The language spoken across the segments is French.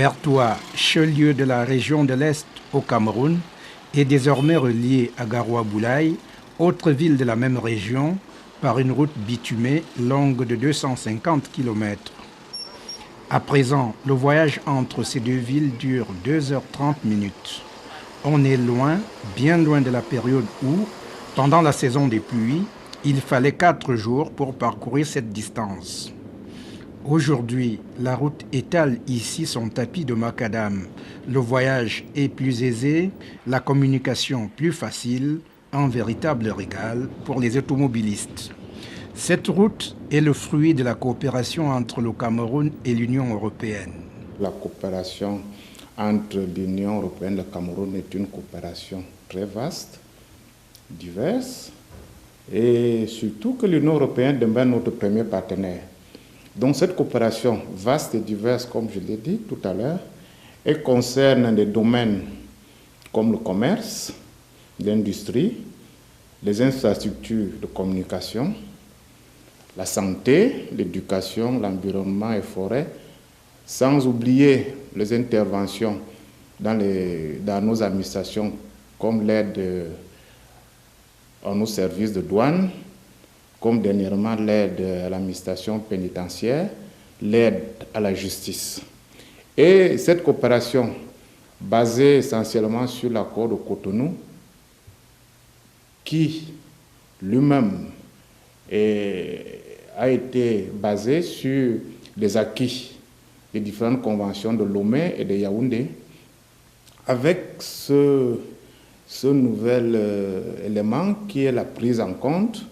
Bertoua, chef-lieu de la région de l'Est au Cameroun, est désormais relié à Garoua-Boulaye, autre ville de la même région, par une route bitumée longue de 250 km. À présent, le voyage entre ces deux villes dure 2h30. On est loin, bien loin de la période où, pendant la saison des pluies, il fallait 4 jours pour parcourir cette distance. Aujourd'hui, la route étale ici son tapis de macadam. Le voyage est plus aisé, la communication plus facile, un véritable régal pour les automobilistes. Cette route est le fruit de la coopération entre le Cameroun et l'Union européenne. La coopération entre l'Union européenne et le Cameroun est une coopération très vaste, diverse, et surtout que l'Union européenne demeure notre premier partenaire. Donc cette coopération vaste et diverse, comme je l'ai dit tout à l'heure, elle concerne des domaines comme le commerce, l'industrie, les infrastructures de communication, la santé, l'éducation, l'environnement et forêt, sans oublier les interventions dans nos administrations comme l'aide à nos services de douane, comme dernièrement l'aide à l'administration pénitentiaire, l'aide à la justice. Et cette coopération, basée essentiellement sur l'accord de Cotonou, qui lui-même a été basé sur les acquis des différentes conventions de Lomé et de Yaoundé, avec ce nouvel élément qui est la prise en compte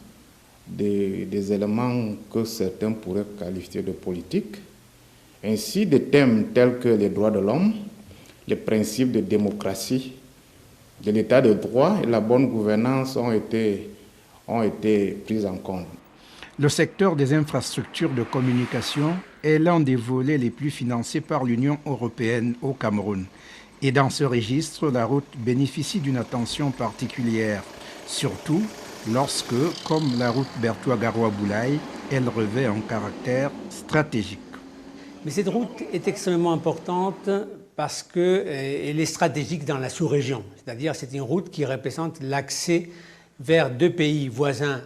des éléments que certains pourraient qualifier de politiques, ainsi des thèmes tels que les droits de l'homme, les principes de démocratie, de l'état de droit et la bonne gouvernance ont été pris en compte. Le secteur des infrastructures de communication est l'un des volets les plus financés par l'Union européenne au Cameroun. Et dans ce registre, la route bénéficie d'une attention particulière, surtout lorsque, comme la route Bertoua-Garoua-Boulaye, elle revêt un caractère stratégique. Mais cette route est extrêmement importante parce qu'elle est stratégique dans la sous-région. C'est-à-dire c'est une route qui représente l'accès vers 2 pays voisins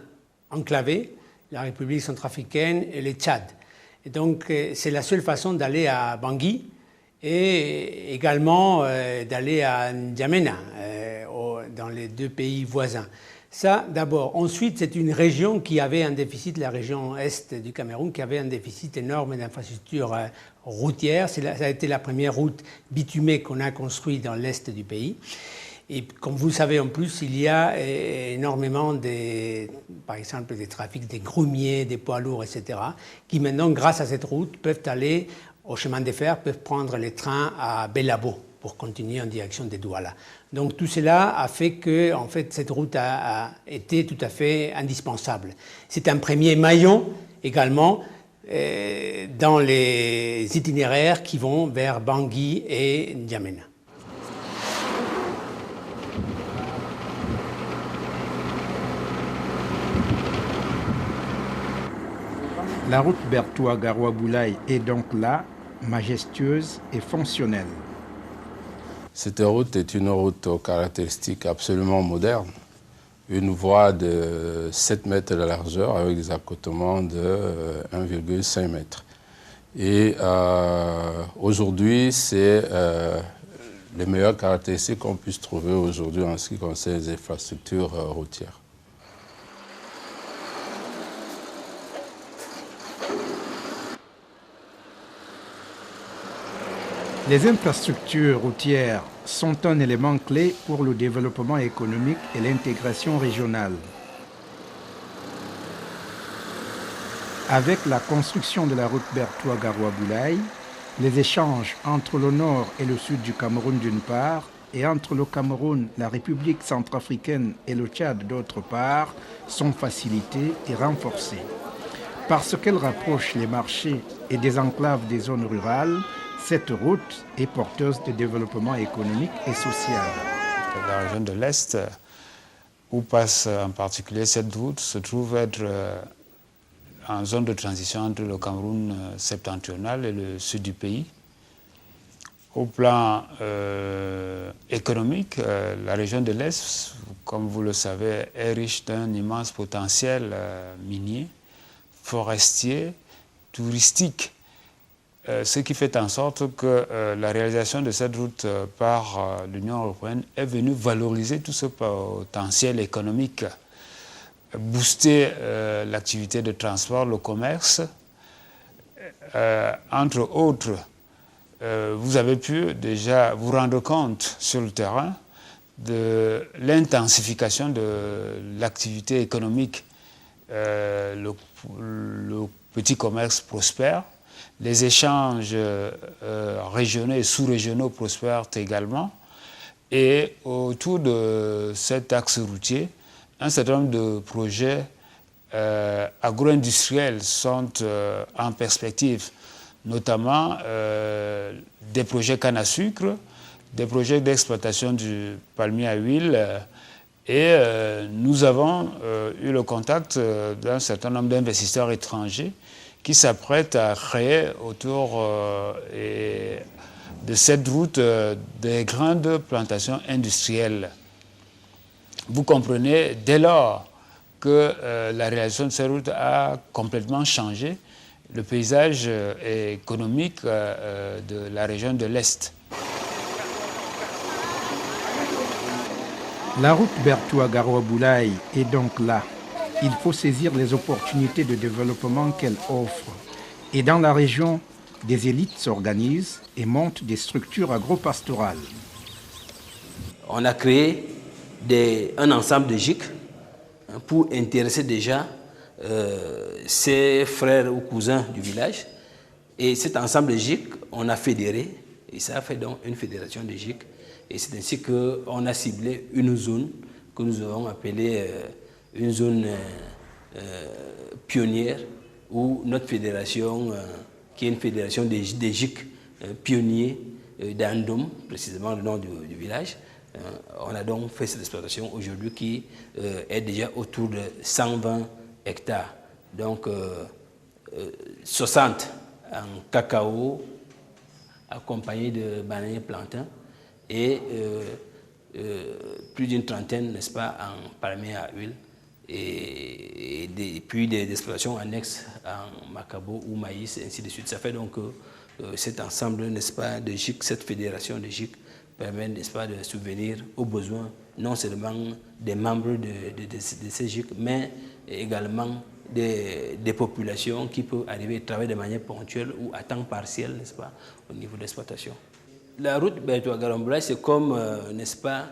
enclavés, la République centrafricaine et le Tchad. Et donc c'est la seule façon d'aller à Bangui et également d'aller à N'Djamena, dans les 2 pays voisins. Ça, d'abord. Ensuite, c'est une région qui avait un déficit, la région est du Cameroun, qui avait un déficit énorme d'infrastructures routières. Ça a été la première route bitumée qu'on a construite dans l'est du pays. Et comme vous le savez en plus, il y a énormément, par exemple, des trafics des grumiers, des poids lourds, etc., qui maintenant, grâce à cette route, peuvent aller au chemin de fer, peuvent prendre les trains à Belabo pour continuer en direction de Douala. Donc tout cela a fait que en fait, cette route a été tout à fait indispensable. C'est un premier maillon également dans les itinéraires qui vont vers Bangui et N'Djamena. La route Bertoua-Garoua-Boulaye est donc là, majestueuse et fonctionnelle. Cette route est une route aux caractéristiques absolument modernes. Une voie de 7 mètres de largeur avec des accotements de 1,5 mètres. Et aujourd'hui, c'est les meilleures caractéristiques qu'on puisse trouver aujourd'hui en ce qui concerne les infrastructures routières. Les infrastructures routières sont un élément clé pour le développement économique et l'intégration régionale. Avec la construction de la route Bertoua-Garoua-Boulaye, les échanges entre le nord et le sud du Cameroun d'une part et entre le Cameroun, la République centrafricaine et le Tchad d'autre part sont facilités et renforcés. Parce qu'elle rapproche les marchés et des enclaves des zones rurales, cette route est porteuse de développement économique et social. La région de l'Est, où passe en particulier cette route, se trouve être en zone de transition entre le Cameroun septentrional et le sud du pays. Au plan économique, la région de l'Est, comme vous le savez, est riche d'un immense potentiel minier, forestier, touristique, ce qui fait en sorte que la réalisation de cette route par l'Union européenne est venue valoriser tout ce potentiel économique, booster l'activité de transport, le commerce, entre autres. Vous avez pu déjà vous rendre compte sur le terrain de l'intensification de l'activité économique. Le petit commerce prospère, les échanges régionaux et sous-régionaux prospèrent également. Et autour de cet axe routier, un certain nombre de projets agro-industriels sont en perspective, notamment des projets canne à sucre, des projets d'exploitation du palmier à huile. Et nous avons eu le contact d'un certain nombre d'investisseurs étrangers qui s'apprêtent à créer autour de cette route des grandes plantations industrielles. Vous comprenez, dès lors que la réalisation de cette route a complètement changé le paysage économique de la région de l'Est. La route Bertoua-Garoua-Boulaye est donc là. Il faut saisir les opportunités de développement qu'elle offre. Et dans la région, des élites s'organisent et montent des structures agro-pastorales. On a créé un ensemble de GIC pour intéresser déjà ses frères ou cousins du village. Et cet ensemble de GIC, on a fédéré, et ça a fait donc une fédération de GIC. Et c'est ainsi qu'on a ciblé une zone que nous avons appelée une zone pionnière, où notre fédération, qui est une fédération des GIC pionniers d'Andom, précisément le nom du village, on a donc fait cette exploitation aujourd'hui qui est déjà autour de 120 hectares. Donc 60 en cacao, accompagné de bananiers plantains, et plus d'une trentaine, n'est-ce pas, en palmier à huile, et puis des exploitations annexes en macabo ou maïs, et ainsi de suite. Ça fait donc cet ensemble, n'est-ce pas, de GIC, cette fédération de GIC, permet, n'est-ce pas, de subvenir aux besoins non seulement des membres de ces GIC, mais également des populations qui peuvent arriver à travailler de manière ponctuelle ou à temps partiel, n'est-ce pas, au niveau de l'exploitation. La route Bertoua-Garoua-Boulaye, c'est comme, n'est-ce pas,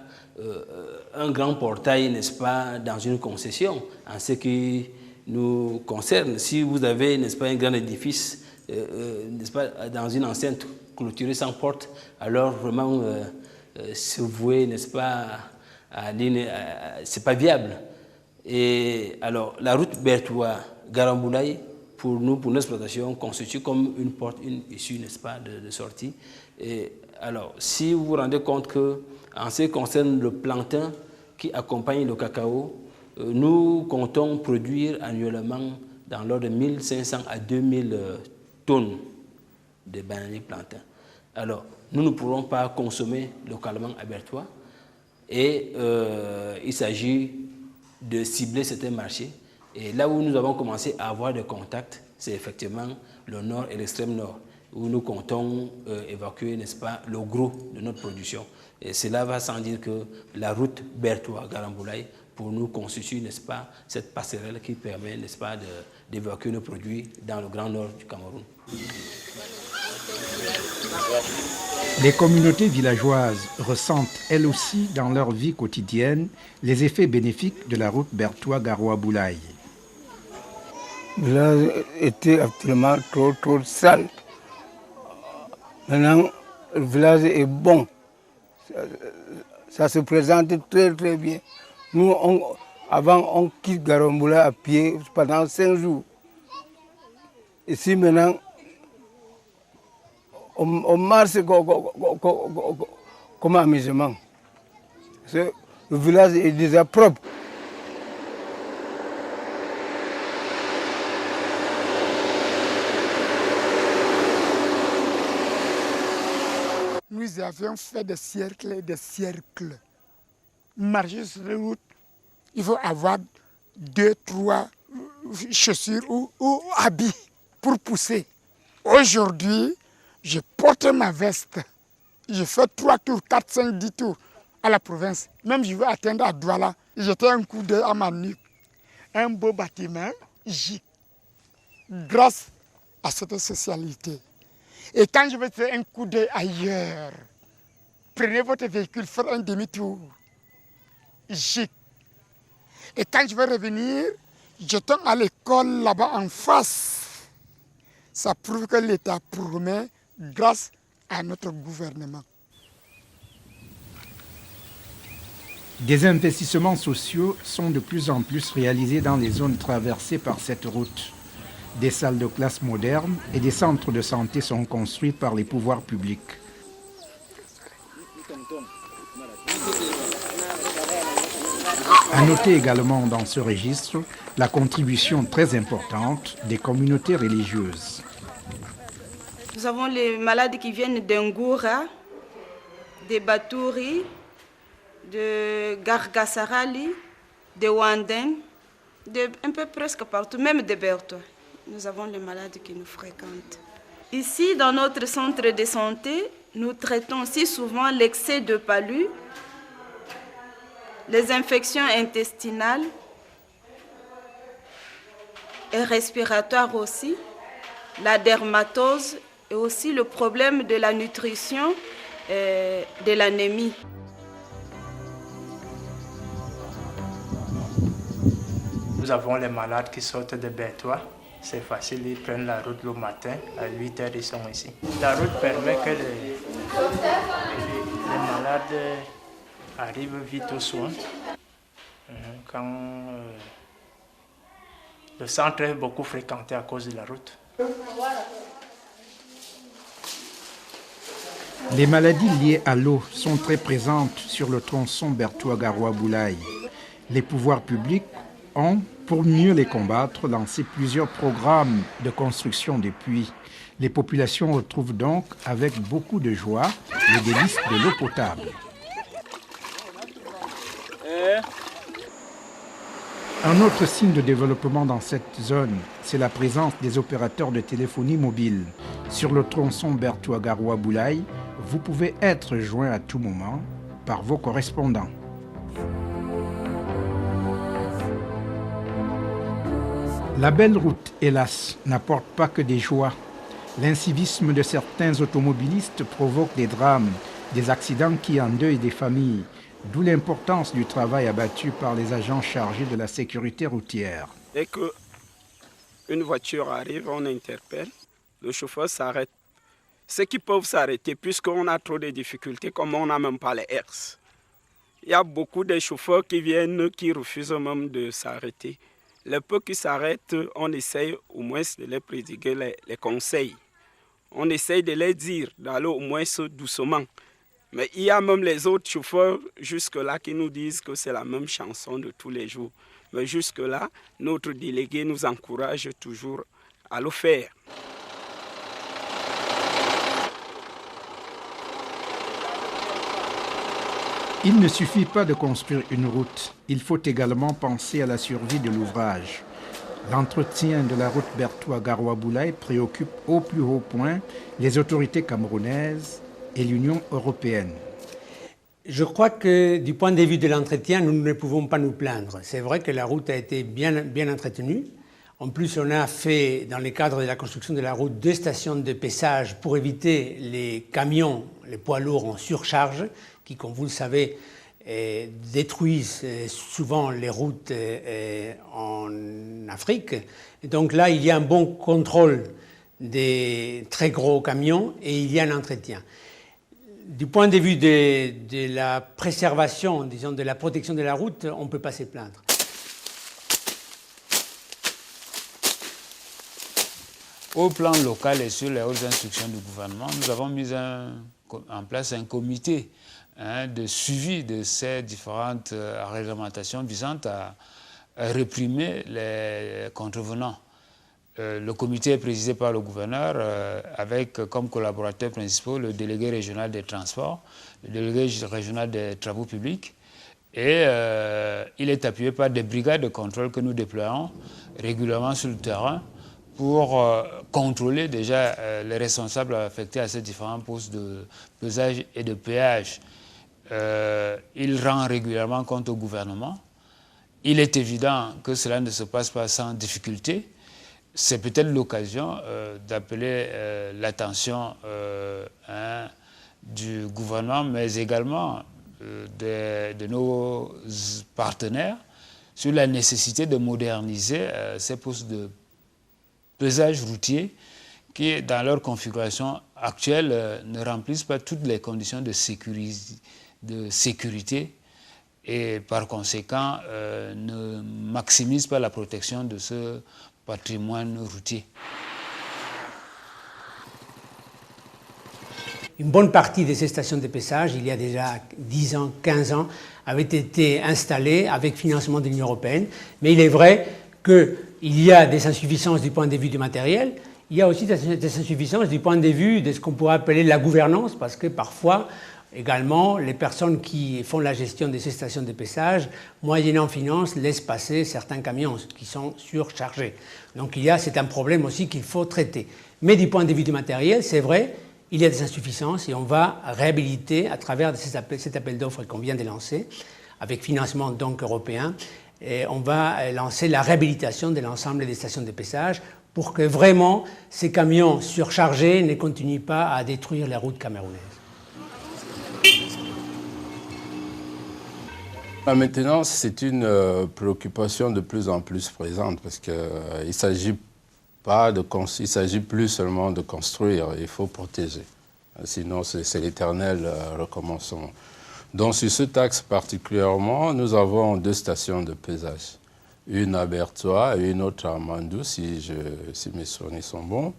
un grand portail, n'est-ce pas, dans une concession. En ce qui nous concerne, si vous avez, n'est-ce pas, un grand édifice, n'est-ce pas, dans une enceinte clôturée sans porte, alors vraiment se vouer, n'est-ce pas, c'est pas viable. Et alors, la route Bertoua-Garoua-Boulaye, pour nous, pour notre exploitation, constitue comme une porte, une issue, n'est-ce pas, de sortie. Et alors, si vous vous rendez compte que, en ce qui concerne le plantain qui accompagne le cacao, nous comptons produire annuellement dans l'ordre de 1500 à 2000 tonnes de bananiers plantains. Alors, nous ne pourrons pas consommer localement à Bertoua, et il s'agit de cibler certains marchés. Et là où nous avons commencé à avoir des contacts, c'est effectivement le nord et l'extrême nord, où nous comptons évacuer, n'est-ce pas, le gros de notre production. Et cela va sans dire que la route Bertoua-Garoua-Boulaye, pour nous, constitue, n'est-ce pas, cette passerelle qui permet, n'est-ce pas, d'évacuer nos produits dans le grand nord du Cameroun. Les communautés villageoises ressentent elles aussi dans leur vie quotidienne les effets bénéfiques de la route Bertoua-Garoua-Boulaye. Le village était actuellement trop sale. Maintenant, le village est bon. Ça se présente très bien. Nous, avant, on quitte Garoua-Boulaye à pied pendant 5 jours. Ici, maintenant, on marche comme amusement. Le village est déjà propre. Nous avions fait des cercles et des cercles. Marcher sur les routes, il faut avoir 2, 3 chaussures ou habits pour pousser. Aujourd'hui, je porte ma veste. Je fais 3 tours, 4, 5, 10 tours à la province. Même je veux atteindre à Douala. J'étais un coup d'œil à ma nuque. Un beau bâtiment, grâce à cette socialité. Et quand je vais faire un coup d'œil ailleurs, prenez votre véhicule, faites un demi-tour. Et quand je vais revenir, je tombe à l'école là-bas en face. Ça prouve que l'État promet grâce à notre gouvernement. Des investissements sociaux sont de plus en plus réalisés dans les zones traversées par cette route. Des salles de classe modernes et des centres de santé sont construits par les pouvoirs publics. À noter également dans ce registre la contribution très importante des communautés religieuses. Nous avons les malades qui viennent d'Ngoura, de Batouri, de Gargasarali, de Wanden, un peu presque partout, même de Bertois. Nous avons les malades qui nous fréquentent. Ici, dans notre centre de santé, nous traitons aussi souvent l'excès de palu, les infections intestinales et respiratoires aussi, la dermatose et aussi le problème de la nutrition et de l'anémie. Nous avons les malades qui sortent de Bertois. C'est facile, ils prennent la route le matin, à 8 h ils sont ici. La route permet que les malades arrivent vite aux soins. Quand le centre est beaucoup fréquenté à cause de la route. Les maladies liées à l'eau sont très présentes sur le tronçon Bertoua-Garoua-Boulaye. Les pouvoirs publics ont, pour mieux les combattre, lancé plusieurs programmes de construction de puits. Les populations retrouvent donc avec beaucoup de joie les délices de l'eau potable. Un autre signe de développement dans cette zone, c'est la présence des opérateurs de téléphonie mobile. Sur le tronçon Bertoua-Garoua-Boulaye, vous pouvez être joint à tout moment par vos correspondants. La belle route, hélas, n'apporte pas que des joies. L'incivisme de certains automobilistes provoque des drames, des accidents qui endeuillent des familles, d'où l'importance du travail abattu par les agents chargés de la sécurité routière. Dès qu'une voiture arrive, on interpelle, le chauffeur s'arrête. Ceux qui peuvent s'arrêter, puisqu'on a trop de difficultés, comme on n'a même pas les airs. Il y a beaucoup de chauffeurs qui viennent, qui refusent même de s'arrêter. Les peu qui s'arrêtent, on essaye au moins de les prédiguer les conseils. On essaye de les dire d'aller au moins doucement. Mais il y a même les autres chauffeurs jusque-là qui nous disent que c'est la même chanson de tous les jours. Mais jusque-là, notre délégué nous encourage toujours à le faire. Il ne suffit pas de construire une route, il faut également penser à la survie de l'ouvrage. L'entretien de la route Bertoua-Garoua-Boulaye préoccupe au plus haut point les autorités camerounaises et l'Union européenne. Je crois que du point de vue de l'entretien, nous ne pouvons pas nous plaindre. C'est vrai que la route a été bien entretenue. En plus, on a fait, dans le cadre de la construction de la route, 2 stations de paissage pour éviter les camions, les poids lourds en surcharge, qui, comme vous le savez, détruisent souvent les routes en Afrique. Et donc là, il y a un bon contrôle des très gros camions et il y a un entretien. Du point de vue de la préservation, disons, de la protection de la route, on ne peut pas se plaindre. Au plan local et sur les hautes instructions du gouvernement, nous avons mis en place un comité de suivi de ces différentes réglementations visant à réprimer les contrevenants. Le comité est présidé par le gouverneur avec comme collaborateurs principaux le délégué régional des transports, le délégué régional des travaux publics et il est appuyé par des brigades de contrôle que nous déployons régulièrement sur le terrain pour contrôler déjà les responsables affectés à ces différents postes de pesage et de péage. Il rend régulièrement compte au gouvernement. Il est évident que cela ne se passe pas sans difficulté. C'est peut-être l'occasion d'appeler l'attention du gouvernement, mais également de nos partenaires sur la nécessité de moderniser ces postes de pesage routier qui, dans leur configuration actuelle, ne remplissent pas toutes les conditions de sécurité et par conséquent ne maximisent pas la protection de ce patrimoine routier. Une bonne partie de ces stations de pessage, il y a déjà 10 ans, 15 ans, avaient été installées avec financement de l'Union européenne. Mais il est vrai qu'il y a des insuffisances du point de vue du matériel. Il y a aussi des insuffisances du point de vue de ce qu'on pourrait appeler la gouvernance, parce que parfois, également, les personnes qui font la gestion de ces stations de pessage, moyennant finance, laissent passer certains camions qui sont surchargés. Donc c'est un problème aussi qu'il faut traiter. Mais du point de vue du matériel, c'est vrai, il y a des insuffisances et on va réhabiliter à travers cet appel d'offres qu'on vient de lancer, avec financement donc européen, et on va lancer la réhabilitation de l'ensemble des stations de pessage pour que vraiment ces camions surchargés ne continuent pas à détruire les routes camerounaises. La maintenance, c'est une préoccupation de plus en plus présente parce qu'il ne s'agit plus seulement de construire, il faut protéger. Sinon, c'est l'éternel recommencement. Donc, sur ce axe particulièrement, nous avons 2 stations de pesage. Une à Bertoua et une autre à Mandou, si mes souvenirs sont bons.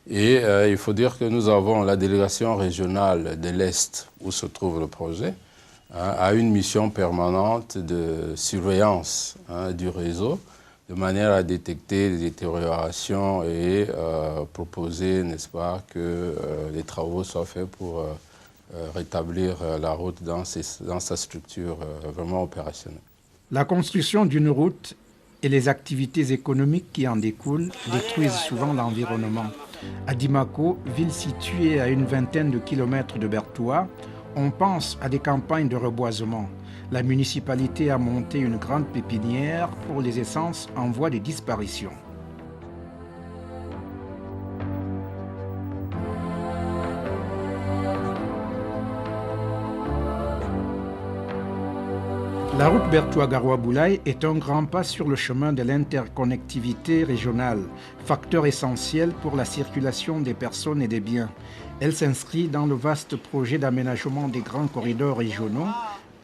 Et il faut dire que nous avons la délégation régionale de l'Est, où se trouve le projet, a une mission permanente de surveillance du réseau, de manière à détecter les détériorations et proposer, n'est-ce pas, que les travaux soient faits pour rétablir la route dans sa structure vraiment opérationnelle. La construction d'une route et les activités économiques qui en découlent détruisent souvent l'environnement. À Dimako, ville située à une vingtaine de kilomètres de Bertoua, on pense à des campagnes de reboisement. La municipalité a monté une grande pépinière pour les essences en voie de disparition. La route Bertoua-Garoua-Boulaye est un grand pas sur le chemin de l'interconnectivité régionale, facteur essentiel pour la circulation des personnes et des biens. Elle s'inscrit dans le vaste projet d'aménagement des grands corridors régionaux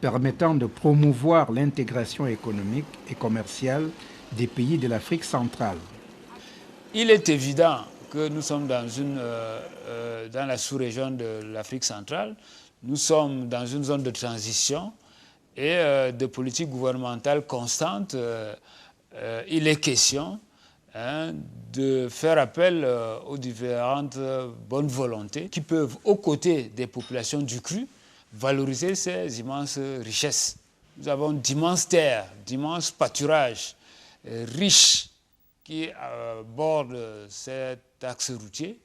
permettant de promouvoir l'intégration économique et commerciale des pays de l'Afrique centrale. Il est évident que nous sommes dans la sous-région de l'Afrique centrale, nous sommes dans une zone de transition et de politique gouvernementale constante. Il est question de faire appel aux différentes bonnes volontés qui peuvent, aux côtés des populations du cru, valoriser ces immenses richesses. Nous avons d'immenses terres, d'immenses pâturages riches qui bordent cet axe routier.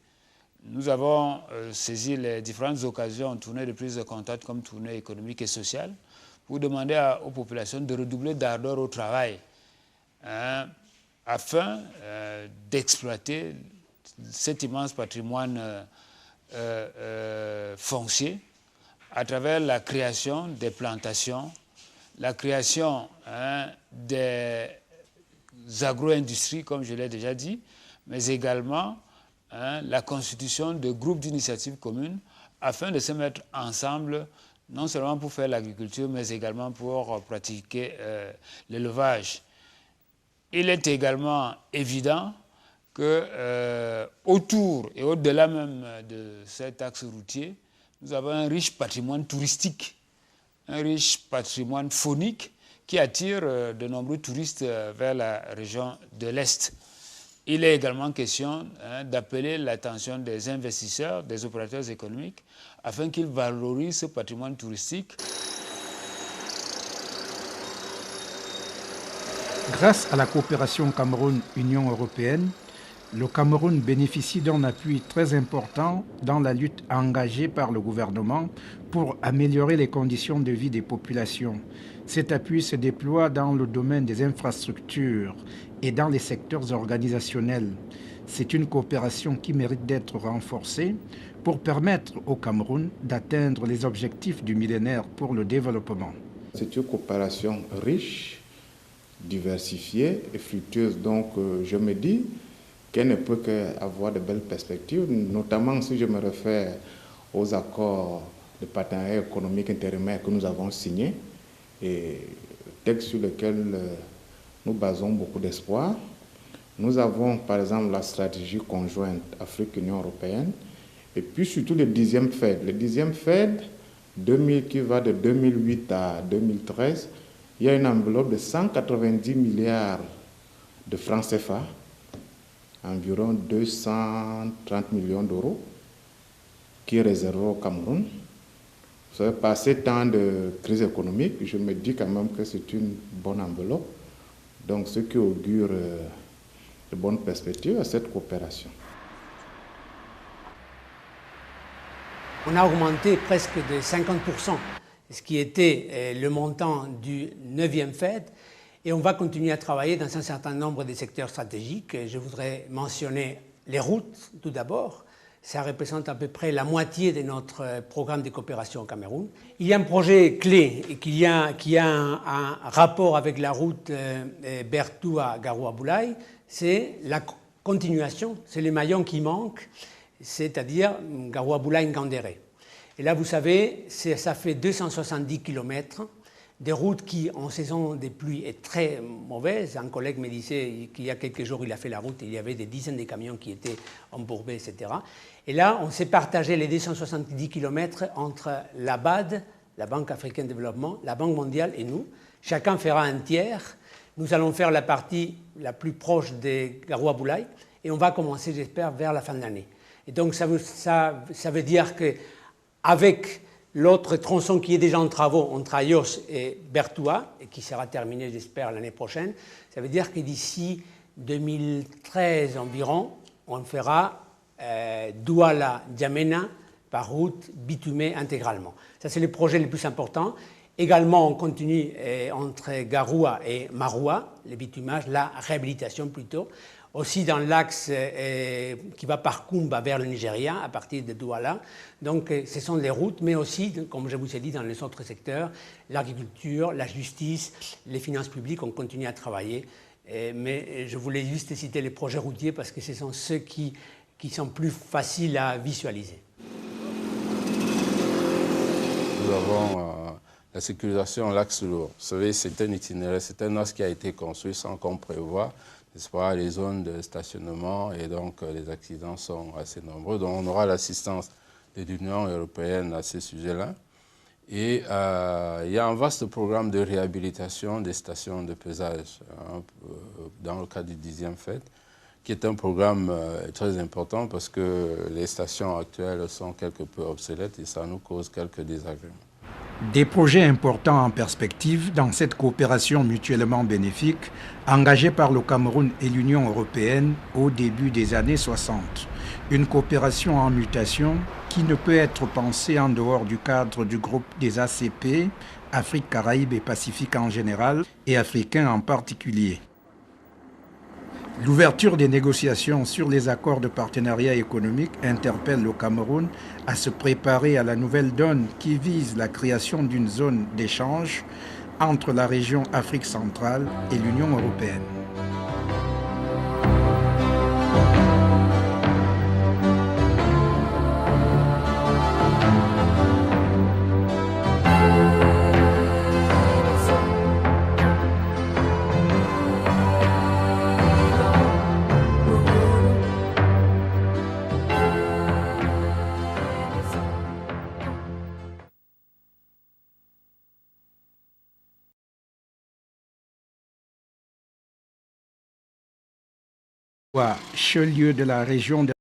Nous avons saisi les différentes occasions, tournées de prise de contact comme tournées économiques et sociales, pour demander aux populations de redoubler d'ardeur au travail afin d'exploiter cet immense patrimoine foncier à travers la création des plantations, la création des agro-industries, comme je l'ai déjà dit, mais également la constitution de groupes d'initiatives communes afin de se mettre ensemble, non seulement pour faire l'agriculture, mais également pour pratiquer l'élevage. Il est également évident que autour et au-delà même de cet axe routier, nous avons un riche patrimoine touristique, un riche patrimoine faunique qui attire de nombreux touristes vers la région de l'Est. il est également question d'appeler l'attention des investisseurs, des opérateurs économiques, afin qu'ils valorisent ce patrimoine touristique. Grâce à la coopération Cameroun-Union européenne, le Cameroun bénéficie d'un appui très important dans la lutte engagée par le gouvernement pour améliorer les conditions de vie des populations. Cet appui se déploie dans le domaine des infrastructures et dans les secteurs organisationnels. C'est une coopération qui mérite d'être renforcée pour permettre au Cameroun d'atteindre les objectifs du millénaire pour le développement. C'est une coopération riche, diversifiée et fructueuse. Donc je me dis qu'elle ne peut qu'avoir de belles perspectives, notamment si je me réfère aux accords de partenariat économique intérimaire que nous avons signés, et texte sur lequel nous basons beaucoup d'espoir. Nous avons par exemple la stratégie conjointe Afrique-Union européenne, et puis surtout le 10e FED. Le 10e FED, qui va de 2008 à 2013, il y a une enveloppe de 190 milliards de francs CFA, environ 230 millions d'euros, qui est réservé au Cameroun. Vous savez, par ces temps de crise économique, je me dis quand même que c'est une bonne enveloppe, donc ce qui augure de bonnes perspectives à cette coopération. On a augmenté presque de 50% ce qui était le montant du 9e FED, et on va continuer à travailler dans un certain nombre de secteurs stratégiques. Je voudrais mentionner les routes tout d'abord. Ça représente à peu près la moitié de notre programme de coopération au Cameroun. Il y a un projet clé qui a un rapport avec la route Bertoua-Garoua-Boulaye, c'est la continuation, c'est le maillon qui manque, c'est-à-dire Garoua-Boulaye-Ngandéré. Et là, vous savez, ça fait 270 km, des routes qui, en saison des pluies, est très mauvaise. Un collègue me disait qu'il y a quelques jours, il a fait la route et il y avait des dizaines de camions qui étaient embourbés, etc. Et là, on s'est partagé les 270 km entre la BAD, la Banque africaine de développement, la Banque mondiale et nous. Chacun fera un tiers. Nous allons faire la partie la plus proche de Garoua-Boulaye et on va commencer, j'espère, vers la fin de l'année. Et donc, ça veut dire qu'avec l'autre tronçon qui est déjà en travaux entre Ayos et Bertoua, et qui sera terminé, j'espère, l'année prochaine, ça veut dire que d'ici 2013 environ, on fera Douala-N'Djamena par route bitumée intégralement. Ça, c'est le projet le plus important. Également, on continue entre Garoua et Maroua, le bitumage, la réhabilitation plutôt. Aussi dans l'axe qui va par Kumba vers le Nigeria, à partir de Douala. Donc, ce sont les routes, mais aussi, comme je vous ai dit, dans les autres secteurs, l'agriculture, la justice, les finances publiques, on continue à travailler. Mais je voulais juste citer les projets routiers parce que ce sont ceux qui sont plus faciles à visualiser. Nous avons la sécurisation, l'axe lourd. Vous savez, c'est un itinéraire, c'est un axe qui a été construit sans qu'on prévoit, n'est-ce pas, les zones de stationnement, et donc les accidents sont assez nombreux. Donc on aura l'assistance de l'Union européenne à ce sujet-là. Et il y a un vaste programme de réhabilitation des stations de pesage dans le cadre du 10e FED, qui est un programme très important parce que les stations actuelles sont quelque peu obsolètes et ça nous cause quelques désagréments. Des projets importants en perspective dans cette coopération mutuellement bénéfique engagée par le Cameroun et l'Union européenne au début des années 60. Une coopération en mutation qui ne peut être pensée en dehors du cadre du groupe des ACP, Afrique, Caraïbes et Pacifique en général, et africain en particulier. L'ouverture des négociations sur les accords de partenariat économique interpelle le Cameroun à se préparer à la nouvelle donne qui vise la création d'une zone d'échange entre la région Afrique centrale et l'Union européenne. Chef-lieu de la région de